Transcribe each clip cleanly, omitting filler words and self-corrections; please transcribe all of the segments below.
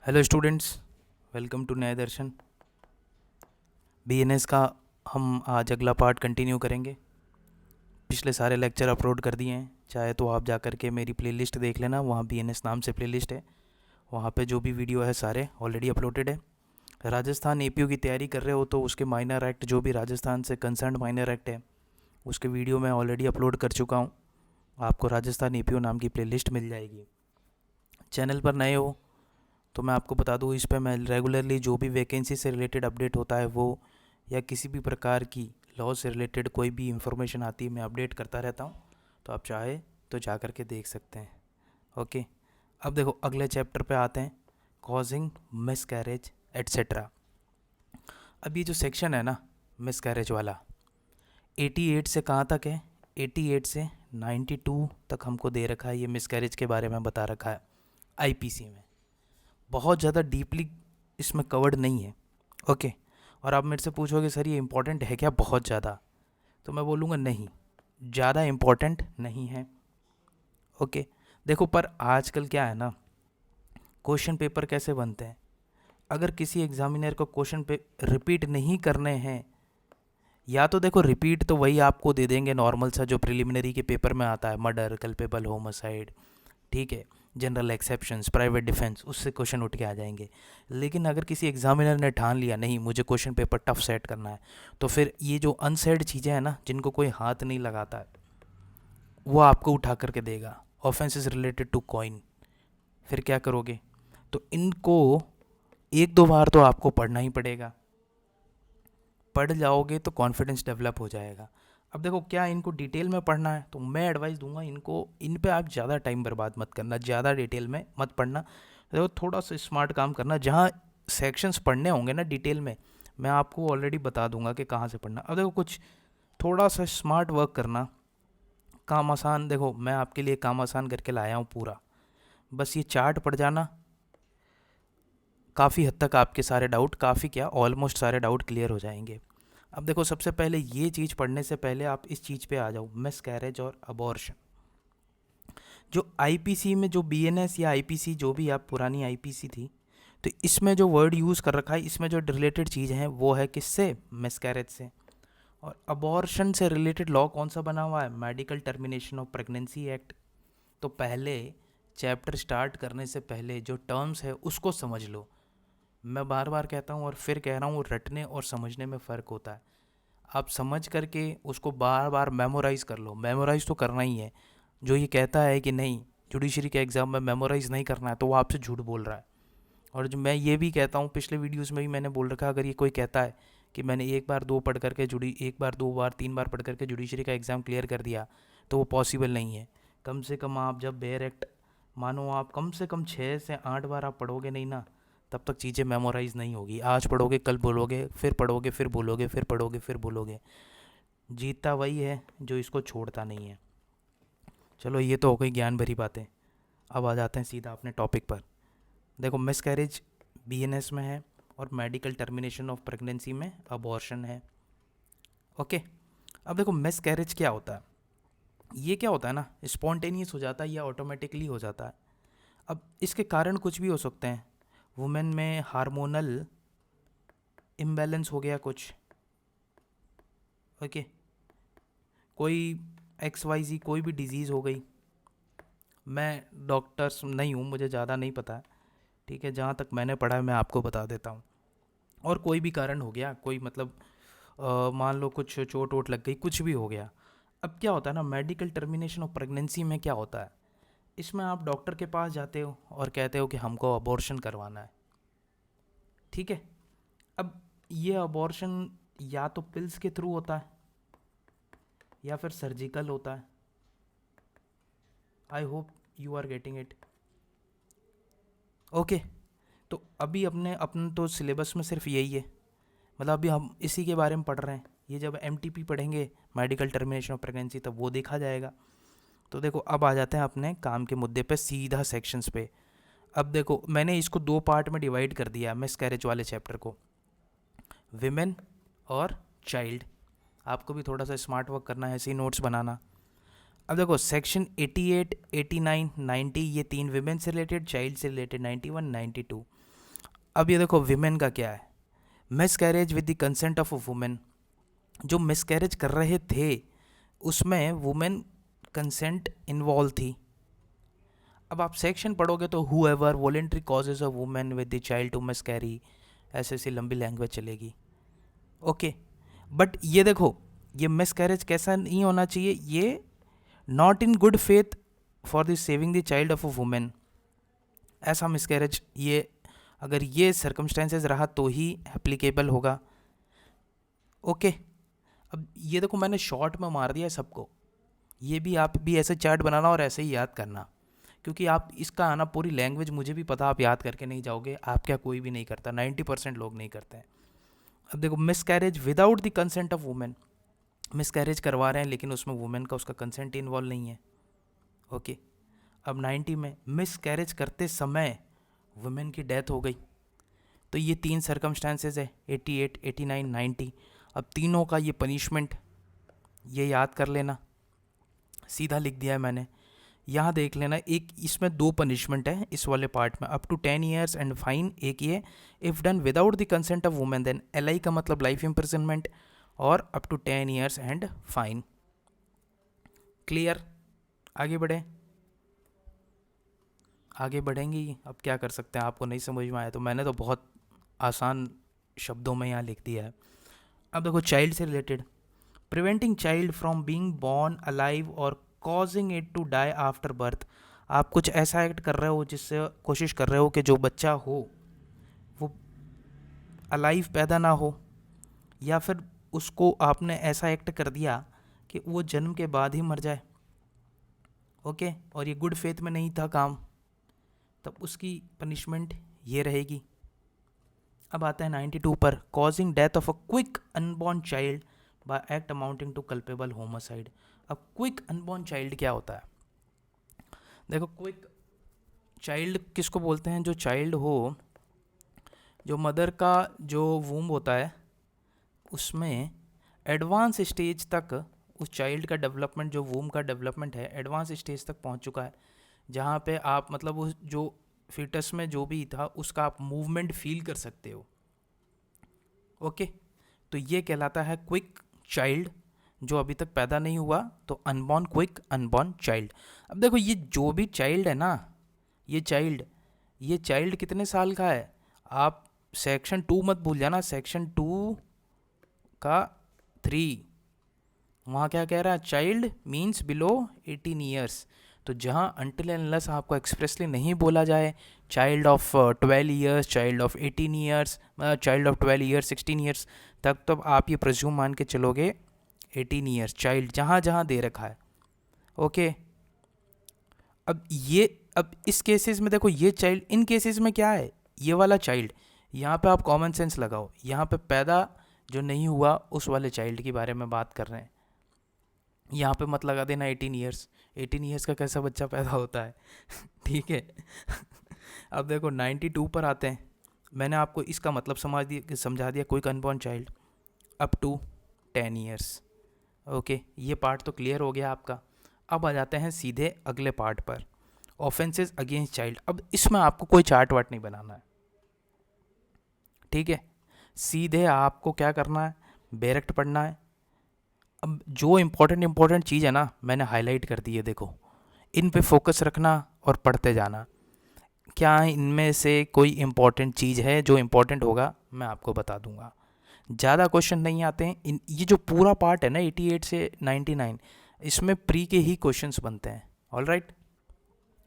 Hello students, welcome to न्याय दर्शन। BNS का हम आज अगला पार्ट कंटिन्यू करेंगे। पिछले सारे लेक्चर अपलोड कर दिए हैं, चाहे तो आप जा कर के मेरी प्लेलिस्ट देख लेना, वहाँ बीएनएस नाम से प्लेलिस्ट है। वहाँ पे जो भी वीडियो है सारे ऑलरेडी अपलोडेड है। राजस्थान एपीयू की तैयारी कर रहे हो तो उसके माइनर एक्ट, जो भी राजस्थान से कंसर्न माइनर एक्ट है, उसके वीडियो मैं ऑलरेडी अपलोड कर चुका हूँ। आपको राजस्थान एपीयू नाम की प्लेलिस्ट मिल जाएगी। चैनल पर नए हो तो मैं आपको बता दूँ, इस पर मैं रेगुलरली जो भी वैकेंसी से रिलेटेड अपडेट होता है वो, या किसी भी प्रकार की लॉ से रिलेटेड कोई भी इंफॉर्मेशन आती है, मैं अपडेट करता रहता हूँ। तो आप चाहे तो जा कर के देख सकते हैं। ओके, अब देखो अगले चैप्टर पे आते हैं, कॉजिंग मिस कैरेज एट्सेट्रा। अब ये जो सेक्शन है ना मिस कैरेज वाला, 88 से कहाँ तक है? 88 से 92 तक हमको दे रखा है। ये मिस कैरेज के बारे में बता रखा है आईपीसी में। बहुत ज़्यादा डीपली इसमें कवर्ड नहीं है। ओके, और आप मेरे से पूछोगे सर ये इम्पोर्टेंट है क्या बहुत ज़्यादा? तो मैं बोलूँगा नहीं, ज़्यादा इम्पोर्टेंट नहीं है। ओके, देखो पर आजकल क्या है ना, क्वेश्चन पेपर कैसे बनते हैं, अगर किसी एग्जामिनर को क्वेश्चन पे रिपीट नहीं करने हैं, या तो देखो रिपीट तो वही आपको दे देंगे नॉर्मल सा जो प्रिलिमिनरी के पेपर में आता है, मर्डर, कल्पेबल, होमोसाइड, ठीक है, जनरल एक्सेप्शंस, प्राइवेट डिफेंस, उससे क्वेश्चन उठ के आ जाएंगे। लेकिन अगर किसी एग्जामिनर ने ठान लिया नहीं मुझे क्वेश्चन पेपर टफ सेट करना है, तो फिर ये जो अनसेड चीज़ें हैं ना, जिनको कोई हाथ नहीं लगाता है, वो आपको उठा करके देगा। ऑफेंसेस रिलेटेड टू कॉइन, फिर क्या करोगे? तो इनको एक दो बार तो आपको पढ़ना ही पड़ेगा। पढ़ जाओगे तो कॉन्फिडेंस डेवलप हो जाएगा। अब देखो क्या इनको डिटेल में पढ़ना है, तो मैं एडवाइस दूंगा इनको, इन पे आप ज़्यादा टाइम बर्बाद मत करना, ज़्यादा डिटेल में मत पढ़ना। देखो थोड़ा सा स्मार्ट काम करना, जहाँ सेक्शंस पढ़ने होंगे ना डिटेल में, मैं आपको ऑलरेडी बता दूंगा कि कहाँ से पढ़ना। अब देखो कुछ थोड़ा सा स्मार्ट वर्क करना, काम आसान, देखो मैं आपके लिए काम आसान करके लाया हूँ पूरा। बस ये चार्ट पढ़ जाना, काफ़ी हद तक आपके सारे डाउट, काफ़ी क्या ऑलमोस्ट सारे डाउट क्लियर हो जाएंगे। अब देखो सबसे पहले ये चीज़ पढ़ने से पहले आप इस चीज़ पे आ जाओ, मिसकैरेज और अबॉर्शन। जो आईपीसी में, जो बीएनएस या आईपीसी, जो भी आप पुरानी आईपीसी थी, तो इसमें जो वर्ड यूज़ कर रखा है, इसमें जो रिलेटेड चीज़ है वो है किससे? मिसकैरेज से। और अबॉर्शन से रिलेटेड लॉ कौन सा बना हुआ है? Medical termination of pregnancy act. तो पहले चैप्टर स्टार्ट करने से पहले जो टर्म्स है उसको समझ लो। मैं बार बार कहता हूँ और फिर कह रहा हूँ, रटने और समझने में फ़र्क होता है। आप समझ करके उसको बार बार मेमोराइज़ कर लो, मेमोराइज़ तो करना ही है। जो ये कहता है कि नहीं जुडिशरी के एग्ज़ाम में मेमोराइज़ नहीं करना है, तो वो आपसे झूठ बोल रहा है। और जो मैं ये भी कहता हूँ, पिछले वीडियोस में भी मैंने बोल रखा है, अगर ये कोई कहता है कि मैंने एक बार दो पढ़ करके जुड़ी, एक बार दो बार तीन बार पढ़ करके जुडिशरी का एग्ज़ाम क्लियर कर दिया, तो वो पॉसिबल नहीं है। कम से कम आप जब बेयर एक्ट, मानो आप कम से कम 6 से 8 बार आप पढ़ोगे नहीं ना, तब तक चीज़ें मेमोराइज़ नहीं होगी। आज पढ़ोगे, कल बोलोगे, फिर पढ़ोगे, फिर बोलोगे, फिर पढ़ोगे, फिर बोलोगे। जीतता वही है जो इसको छोड़ता नहीं है। चलो ये तो हो गई ज्ञान भरी बातें। अब आ जाते हैं सीधा अपने टॉपिक पर। देखो मिसकैरेज बीएनएस में है और मेडिकल टर्मिनेशन ऑफ प्रेगनेंसी में अबॉर्शन है। ओके, अब देखो मिसकैरेज क्या होता है? ये क्या होता है ना, स्पॉन्टेनियस हो जाता है या ऑटोमेटिकली हो जाता है। अब इसके कारण कुछ भी हो सकते हैं। वुमेन में हार्मोनल इम्बैलेंस हो गया कुछ, ओके, कोई एक्स वाई जी कोई भी डिजीज़ हो गई। मैं डॉक्टर्स नहीं हूँ, मुझे ज़्यादा नहीं पता है, ठीक है, जहाँ तक मैंने पढ़ा है मैं आपको बता देता हूँ। और कोई भी कारण हो गया, कोई मतलब मान लो कुछ चोट वोट लग गई, कुछ भी हो गया। अब क्या होता है ना, मेडिकल टर्मिनेशन ऑफ प्रेगनेंसी में क्या होता है, इसमें आप डॉक्टर के पास जाते हो और कहते हो कि हमको अबॉर्शन करवाना है, ठीक है। अब ये अबॉर्शन या तो पिल्स के थ्रू होता है या फिर सर्जिकल होता है। I hope you are getting it. Okay, तो अभी अपने तो सिलेबस में सिर्फ यही है, मतलब अभी हम इसी के बारे में पढ़ रहे हैं। ये जब एमटीपी पढ़ेंगे, मेडिकल टर्मिनेशन ऑफ प्रेगनेंसी, तब वो देखा जाएगा। तो देखो अब आ जाते हैं अपने काम के मुद्दे पे, सीधा सेक्शंस पे। अब देखो मैंने इसको दो पार्ट में डिवाइड कर दिया मिसकैरेज वाले चैप्टर को, विमेन और चाइल्ड। आपको भी थोड़ा सा स्मार्ट वर्क करना है, ऐसे ही नोट्स बनाना। अब देखो सेक्शन 88, 89, 90, ये तीन विमेन से रिलेटेड, चाइल्ड से रिलेटेड 91, 92। अब ये देखो विमेन का क्या है, miscarriage with the consent of a women. जो मिसकैरेज कर रहे थे उसमें वुमेन कंसेंट इन्वॉल्व थी। अब आप सेक्शन पढ़ोगे तो whoever voluntary causes a women with the child to miscarry, ऐसे ऐसी लंबी लैंग्वेज चलेगी। ओके, बट ये देखो, ये मिसकैरेज कैसा नहीं होना चाहिए, ये not in good faith for the saving the child of a women, ऐसा मिसकैरेज, ये अगर ये सर्कमस्टेंसेस रहा तो ही एप्लीकेबल होगा। ओके, अब ये देखो मैंने शॉर्ट में मार दिया सबको, ये भी आप भी ऐसे चार्ट बनाना और ऐसे ही याद करना, क्योंकि आप इसका आना पूरी लैंग्वेज मुझे भी पता, आप याद करके नहीं जाओगे, आप क्या कोई भी नहीं करता, 90% लोग नहीं करते हैं। अब देखो miscarriage without the consent of women, miscarriage करवा रहे हैं लेकिन उसमें वुमेन का उसका कंसेंट इन्वॉल्व नहीं है। ओके, अब 90 में मिसकैरेज करते समय वुमेन की डेथ हो गई, तो ये 3 सर्कमस्टांसेस है, 88, 89, 90। अब तीनों का ये पनिशमेंट ये याद कर लेना, सीधा लिख दिया है मैंने। यहाँ देख लेना, एक इसमें 2 पनिशमेंट है इस वाले पार्ट में, up to 10 years and fine एक ये, if done without the consent of women then LI का मतलब लाइफ इम्प्रिजनमेंट, और up to 10 years and fine. Clear, आगे बढ़े, आगे बढ़ेंगे ही। अब क्या कर सकते हैं, आपको नहीं समझ में आया तो मैंने तो बहुत आसान शब्दों में यहाँ लिख दिया है। अब देखो चाइल्ड से related, preventing child from being born alive और causing it to die after birth. आप कुछ ऐसा एक्ट कर रहे हो जिससे कोशिश कर रहे हो कि जो बच्चा हो वो अलाइव पैदा ना हो, या फिर उसको आपने ऐसा एक्ट कर दिया कि वो जन्म के बाद ही मर जाए। ओके, और ये गुड फेथ में नहीं था काम, तब उसकी पनिशमेंट ये रहेगी। अब आता है 92 पर, causing death of a quick unborn child by act amounting to culpable homicide. अब क्विक अनबॉर्न चाइल्ड क्या होता है, देखो क्विक चाइल्ड किसको बोलते हैं, जो चाइल्ड हो, जो मदर का जो वूम्ब होता है उसमें एडवांस स्टेज तक उस चाइल्ड का डेवलपमेंट, जो वूम्ब का डेवलपमेंट है एडवांस स्टेज तक पहुंच चुका है, जहाँ पे आप मतलब उस जो फीटस में जो भी था उसका आप मूवमेंट फील कर सकते हो। ओके, तो ये कहलाता है क्विक चाइल्ड, जो अभी तक पैदा नहीं हुआ, तो अनबॉर्न, क्विक अनबॉर्न चाइल्ड। अब देखो ये जो भी चाइल्ड है ना, ये चाइल्ड कितने साल का है, आप सेक्शन 2 मत भूल जाना, सेक्शन 2 का 3 वहाँ क्या कह रहा है, चाइल्ड मीन्स बिलो 18 ईयर्स। तो जहाँ अनटिल अनलेस आपको एक्सप्रेसली नहीं बोला जाए child of 12 years, child of 18 years, child of 12 years, 16 years तक, तो आप ये प्रज्यूम मान के चलोगे 18 ईयर्स चाइल्ड, जहाँ जहाँ दे रखा है। ओके, अब इस केसेस में देखो ये चाइल्ड, इन केसेस में क्या है, ये वाला चाइल्ड, यहाँ पे आप कॉमन सेंस लगाओ, यहाँ पे पैदा जो नहीं हुआ उस वाले चाइल्ड के बारे में बात कर रहे हैं, यहाँ पे मत लगा देना 18 ईयर्स, 18 ईयर्स का कैसा बच्चा पैदा होता है ठीक है अब देखो 92 पर आते हैं, मैंने आपको इसका मतलब समझा दिया, कोई unborn child up to 10 years. Okay, ये पार्ट तो क्लियर हो गया आपका। अब आ जाते हैं सीधे अगले पार्ट पर, ऑफेंसेस अगेंस्ट चाइल्ड। अब इसमें आपको कोई चार्ट वार्ट नहीं बनाना है, ठीक है, सीधे आपको क्या करना है, डायरेक्ट पढ़ना है। अब जो इम्पोर्टेंट चीज़ है ना मैंने हाईलाइट कर दी है, देखो इन पे फोकस रखना और पढ़ते जाना। क्या इनमें से कोई इम्पोर्टेंट चीज़ है, जो इम्पोर्टेंट होगा मैं आपको बता दूंगा। ज़्यादा क्वेश्चन नहीं आते हैं, ये जो पूरा पार्ट है ना 88 से 99, इसमें प्री के ही क्वेश्चंस बनते हैं। ऑल राइट,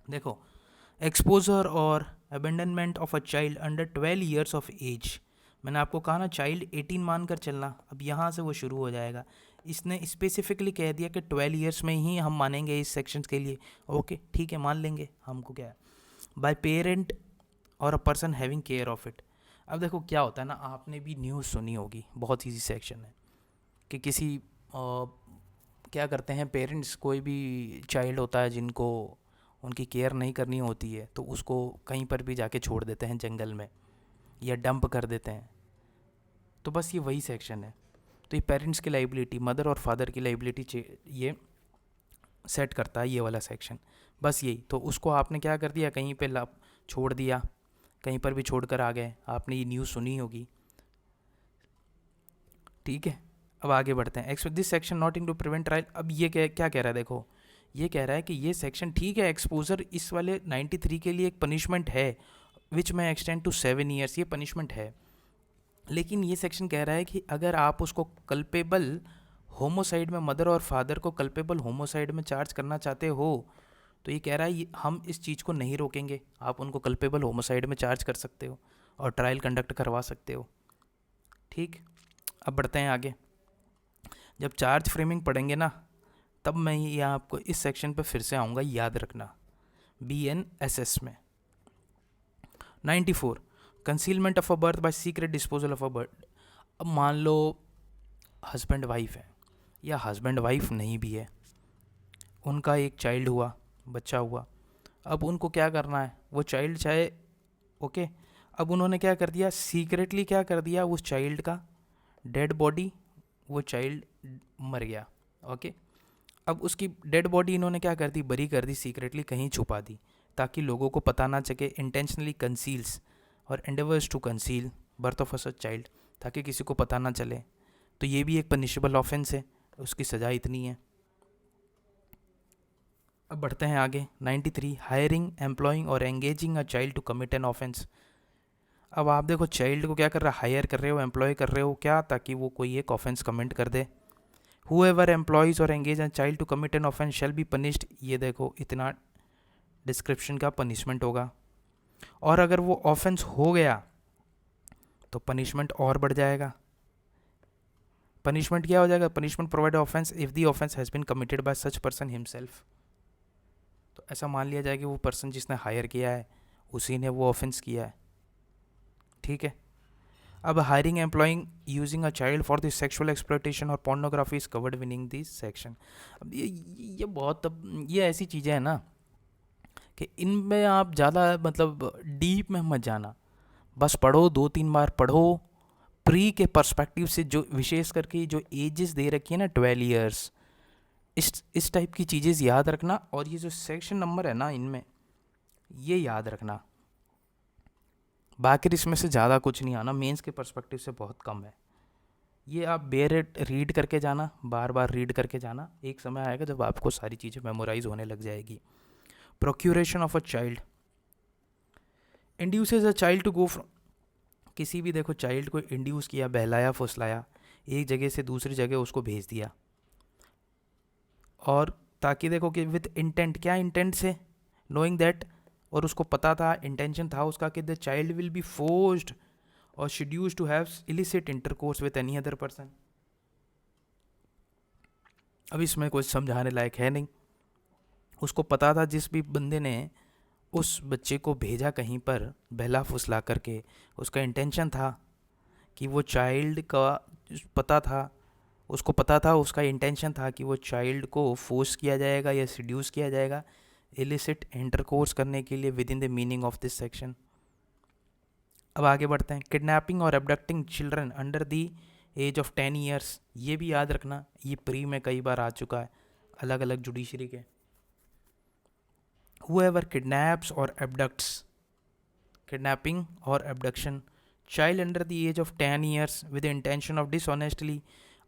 देखो एक्सपोजर और abandonment of a child under 12 years of age, मैंने आपको कहा ना चाइल्ड 18 मान कर चलना, अब यहाँ से वो शुरू हो जाएगा। इसने स्पेसिफिकली कह दिया कि 12 ईयर्स में ही हम मानेंगे इस सेक्शन के लिए। ओके ठीक है, मान लेंगे, हमको क्या है, बाय पेरेंट और a person having care of it. अब देखो क्या होता है ना, आपने भी न्यूज़ सुनी होगी, बहुत ईजी सेक्शन है कि किसी क्या करते हैं पेरेंट्स, कोई भी चाइल्ड होता है जिनको उनकी केयर नहीं करनी होती है तो उसको कहीं पर भी जाके छोड़ देते हैं जंगल में, या डंप कर देते हैं। तो बस ये वही सेक्शन है। तो ये पेरेंट्स की लाइबिलिटी, मदर और फादर की लाइबिलिटी ये सेट करता है ये वाला सेक्शन, बस यही। तो उसको आपने क्या कर दिया, कहीं पे छोड़ दिया, कहीं पर भी छोड़कर आ गए, आपने ये न्यूज़ सुनी होगी। ठीक है, अब आगे बढ़ते हैं। This section not in to prevent trial. अब ये क्या कह रहा है, देखो ये कह रहा है कि ये सेक्शन ठीक है, एक्सपोजर इस वाले 93 के लिए एक पनिशमेंट है, विच में एक्सटेंड टू 7 ईयर्स, ये पनिशमेंट है। लेकिन ये सेक्शन कह रहा है कि अगर आप उसको कल्पेबल होमोसाइड में, मदर और फादर को कल्पेबल होमोसाइड में चार्ज करना चाहते हो, तो ये कह रहा है हम इस चीज़ को नहीं रोकेंगे, आप उनको कल्पेबल होमोसाइड में चार्ज कर सकते हो और ट्रायल कंडक्ट करवा सकते हो। ठीक, अब बढ़ते हैं आगे। जब चार्ज फ्रेमिंग पढ़ेंगे ना, तब मैं यहाँ आपको इस सेक्शन पे फिर से आऊँगा, याद रखना, BNSS में। 94 concealment of a birth bye secret disposal of a birth. अब मान लो हस्बैंड वाइफ है, या हस्बैंड वाइफ नहीं भी है, उनका एक चाइल्ड हुआ, बच्चा हुआ। अब उनको क्या करना है, वो चाइल्ड चाहे ओके, अब उन्होंने क्या कर दिया, सीक्रेटली क्या कर दिया, उस चाइल्ड का डेड बॉडी, वो चाइल्ड मर गया, ओके। अब उसकी डेड बॉडी इन्होंने क्या कर दी, बरी कर दी, सीक्रेटली कहीं छुपा दी, ताकि लोगों को पता ना चले। इंटेंशनली कंसील्स और endeavours to conceal birth of a such child, ताकि किसी को पता ना चले। तो ये भी एक पनिशेबल ऑफेंस है, उसकी सज़ा इतनी है। अब बढ़ते हैं आगे। 93 हायरिंग, एम्प्लॉइंग और engaging a child to commit an offence. अब आप देखो, चाइल्ड को क्या कर रहा है, हायर कर रहे हो, एम्प्लॉय कर रहे हो, क्या, ताकि वो कोई एक ऑफेंस कमिट कर दे। Whoever employs or engage a child to commit an offense shall be punished। ये देखो, इतना डिस्क्रिप्शन का पनिशमेंट होगा। और अगर वो ऑफेंस हो गया तो पनिशमेंट और बढ़ जाएगा। पनिशमेंट क्या हो जाएगा, punishment provide offence if the offence has been committed by such person himself. तो ऐसा मान लिया जाए कि वो पर्सन जिसने हायर किया है, उसी ने वो ऑफेंस किया है। ठीक है, अब hiring, employing, using a child for this sexual exploitation और पोर्नोग्राफी इज कवर्ड विनिंग दिस सेक्शन। अब ये बहुत, अब ये ऐसी चीज़ें हैं ना कि इनमें आप ज़्यादा मतलब डीप में मत जाना, बस पढ़ो, 2-3 बार पढ़ो। प्री के पर्सपेक्टिव से जो विशेष करके जो एजेस दे रखी है ना, 12 ईयर्स, इस टाइप की चीज़ें याद रखना। और ये जो सेक्शन नंबर है ना, इनमें ये याद रखना। बाकी इसमें से ज़्यादा कुछ नहीं आना, मेंस के पर्सपेक्टिव से बहुत कम है। ये आप बेर रीड करके जाना, बार बार रीड करके जाना, एक समय आएगा जब आपको सारी चीज़ें मेमोराइज होने लग जाएगी। Procuration of a child induces a child to go from, किसी भी देखो चाइल्ड को इंड्यूस किया, बहलाया फुसलाया, एक जगह से दूसरी जगह उसको भेज दिया, और ताकि देखो कि विद इंटेंट, क्या इंटेंट से, नोइंग दैट, और उसको पता था, इंटेंशन था उसका कि the child will be forced और scheduled to have illicit intercourse with any other person. अब इसमें कोई समझाने लायक है नहीं, उसको पता था, जिस भी बंदे ने उस बच्चे को भेजा कहीं पर बहला फुसला करके, उसका इंटेंशन था कि वो चाइल्ड का पता था, उसको पता था, उसका इंटेंशन था कि वो चाइल्ड को फोर्स किया जाएगा या सीड्यूस किया जाएगा इलिसिट इंटरकोर्स करने के लिए within the meaning of this section. अब आगे बढ़ते हैं। किडनैपिंग और abducting children under the age of 10 years, ये भी याद रखना, ये प्री में कई बार आ चुका है अलग अलग जुडिशरी के। Whoever kidnaps or abducts, kidnapping or abduction child under the age of 10 years with the intention of dishonestly।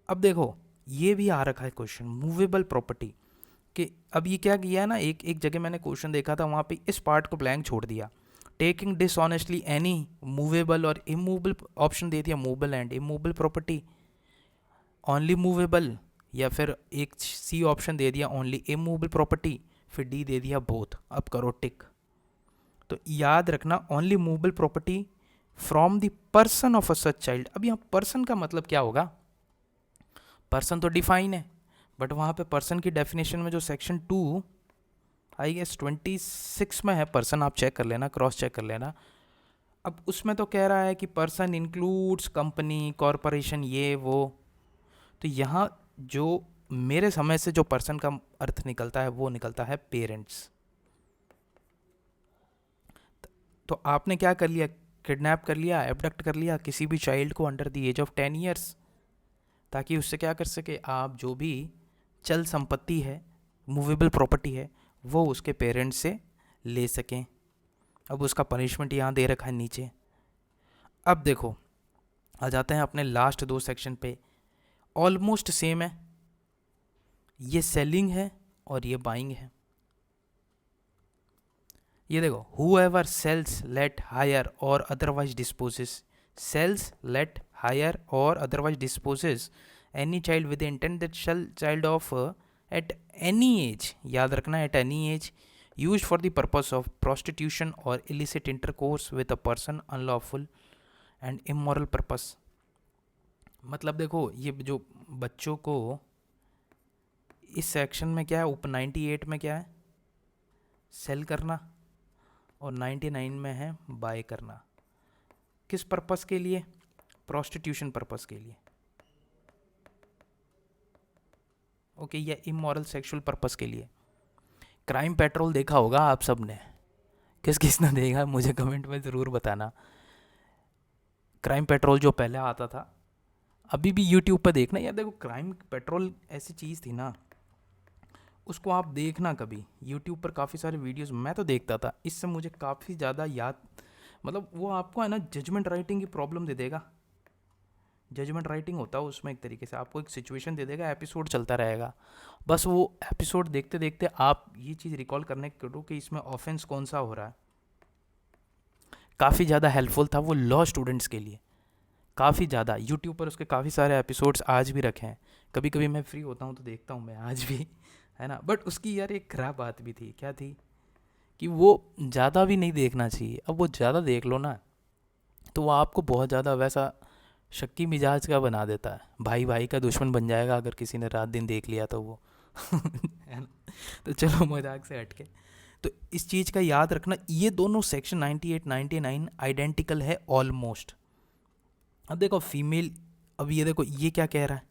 अब देखो ये भी आ रखा है क्वेश्चन, मूवेबल प्रॉपर्टी कि अब ये क्या किया है ना, एक जगह मैंने क्वेश्चन देखा था, वहाँ पे इस पार्ट को ब्लैंक छोड़ दिया, टेकिंग डिसऑनेस्टली एनी मूवेबल और इमूवेबल, ऑप्शन दे दिया movable and immovable property, only movable, या फिर एक सी ऑप्शन दे दिया ओनली इमूवेबल प्रॉपर्टी, फिर डी दे दिया बोथ। अब करो टिक। तो याद रखना, only movable property from the person of a such child. अब यहाँ पर्सन का मतलब क्या होगा, पर्सन तो डिफाइन है, बट वहाँ पे पर्सन की डेफिनेशन में जो सेक्शन 2 आई गेस 26 में है पर्सन, आप चेक कर लेना, क्रॉस चेक कर लेना। अब उसमें तो कह रहा है कि पर्सन इंक्लूड्स कंपनी, कॉरपोरेशन, ये वो। तो यहाँ जो मेरे समय से जो पर्सन का अर्थ निकलता है वो निकलता है पेरेंट्स। तो आपने क्या कर लिया, किडनैप कर लिया, एबडक्ट कर लिया किसी भी चाइल्ड को under the age of 10 years, ताकि उससे क्या कर सके, आप जो भी चल संपत्ति है, मूवेबल प्रॉपर्टी है, वो उसके पेरेंट्स से ले सकें। अब उसका पनिशमेंट यहाँ दे रखा है नीचे। अब देखो आ जाते हैं अपने लास्ट 2 सेक्शन पे, ऑलमोस्ट सेम है, ये सेलिंग है और ये बाइंग है। ये देखो, whoever sells, let, hire or otherwise disposes, sells, let, hire or otherwise disposes any child with the intent that shall child of at any age, याद रखना at any age, used for the purpose of prostitution or illicit intercourse with a person unlawful and immoral purpose। मतलब देखो ये जो बच्चों को इस section में क्या है, ऊपर 98 में क्या है, सेल करना, और 99 में है बाय करना। किस पर्पस के लिए? प्रोस्टिट्यूशन पर्पस के लिए, ओके, या इमोरल सेक्सुअल पर्पस के लिए। क्राइम पेट्रोल देखा होगा आप सब ने, किस किस ने देखा मुझे कमेंट में ज़रूर बताना। क्राइम पेट्रोल जो पहले आता था, अभी भी यूट्यूब पर देखना यार, देखो क्राइम पेट्रोल ऐसी चीज़ थी ना, उसको आप देखना कभी, यूट्यूब पर काफ़ी सारे वीडियोस मैं तो देखता था, इससे मुझे काफ़ी ज़्यादा याद, मतलब वो आपको है ना जजमेंट राइटिंग की प्रॉब्लम दे देगा। जजमेंट राइटिंग होता है उसमें, एक तरीके से आपको एक सिचुएशन दे देगा, एपिसोड चलता रहेगा, बस वो एपिसोड देखते देखते आप ये चीज़ रिकॉल करने करो कि इसमें ऑफेंस कौन सा हो रहा है। काफ़ी ज़्यादा हेल्पफुल था वो लॉ स्टूडेंट्स के लिए, काफ़ी ज़्यादा। यूट्यूब पर उसके काफ़ी सारे एपिसोड्स आज भी रखे हैं, कभी कभी मैं फ्री होता हूँ तो देखता हूँ मैं आज भी, है ना। बट उसकी यार एक खराब बात भी थी, क्या थी कि वो ज़्यादा भी नहीं देखना चाहिए। अब वो ज़्यादा देख लो ना तो वो आपको बहुत ज़्यादा वैसा शक्की मिजाज का बना देता है, भाई भाई का दुश्मन बन जाएगा अगर किसी ने रात दिन देख लिया तो वो है ना। तो चलो मजाक से हटके, तो इस चीज़ का याद रखना, ये दोनों सेक्शन 98 99 आइडेंटिकल है ऑलमोस्ट। अब देखो फीमेल, अब ये देखो ये क्या कह रहा है,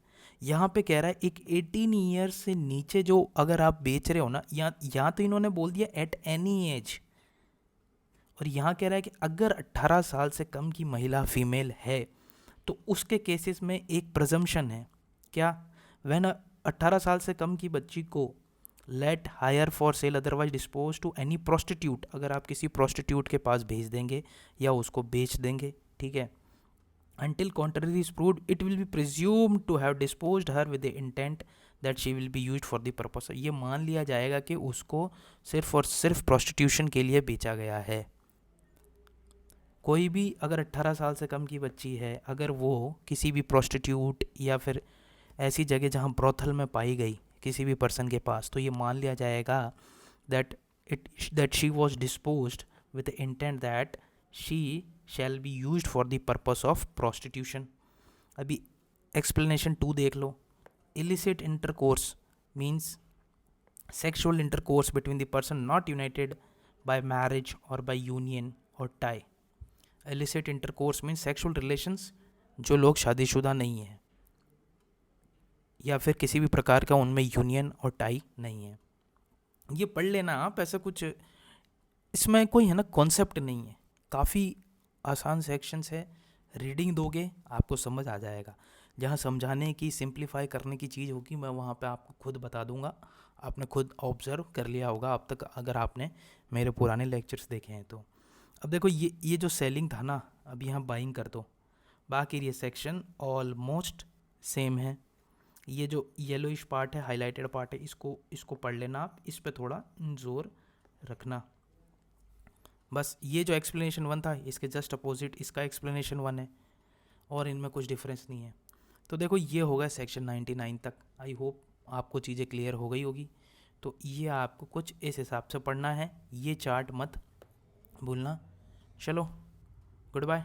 यहाँ पे कह रहा है एक 18 ईयर्स से नीचे जो अगर आप बेच रहे हो ना, यहाँ तो इन्होंने बोल दिया एट एनी एज, और यहाँ कह रहा है कि अगर 18 साल से कम की महिला फीमेल है तो उसके केसेस में एक प्रजम्पशन है, क्या, व्हेन 18 साल से कम की बच्ची को let, hire for sale, otherwise dispose to any prostitute, अगर आप किसी प्रोस्टिट्यूट के पास भेज देंगे या उसको बेच देंगे, ठीक है, until contrary is proved, it will be presumed to have disposed her with the intent that she will be used for the purpose। ये मान लिया जाएगा कि उसको सिर्फ और सिर्फ प्रोस्टिट्यूशन के लिए बेचा गया है। कोई भी अगर 18 साल से कम की बच्ची है, अगर वो किसी भी प्रोस्टिट्यूट या फिर ऐसी जगह जहाँ ब्रोथल में पाई गई किसी भी पर्सन के पास, तो ये मान लिया जाएगा that she was disposed with the intent that she shall be used for the purpose of prostitution। अभी explanation 2 देख लो। illicit intercourse means sexual intercourse between the person not united by marriage or by union or tie। illicit intercourse means sexual relations जो लोग शादीशुदा नहीं है या फिर किसी भी प्रकार का उनमें यूनियन और टाई नहीं है। ये पढ़ लेना आप, ऐसा कुछ इसमें कोई है ना कॉन्सेप्ट नहीं है, काफ़ी आसान सेक्शंस है, रीडिंग दोगे आपको समझ आ जाएगा। जहाँ समझाने की, सिंप्लीफाई करने की चीज़ होगी मैं वहाँ पे आपको खुद बता दूंगा, आपने खुद ऑब्ज़र्व कर लिया होगा अब तक अगर आपने मेरे पुराने लेक्चर्स देखे हैं तो। अब देखो ये जो सेलिंग था ना, अब यहाँ बाइंग कर दो, बाकी ये सेक्शन ऑलमोस्ट सेम है। ये जो येलोइश पार्ट है, हाईलाइटेड पार्ट है, इसको पढ़ लेना आप, इस पे थोड़ा जोर रखना। बस ये जो एक्सप्लेनेशन 1 था इसके जस्ट अपोजिट इसका एक्सप्लेनेशन 1 है, और इनमें कुछ डिफरेंस नहीं है। तो देखो ये होगा सेक्शन 99 तक। आई होप आपको चीज़ें क्लियर हो गई होगी। तो ये आपको कुछ इस हिसाब से पढ़ना है, ये चार्ट मत भूलना। चलो गुड बाय।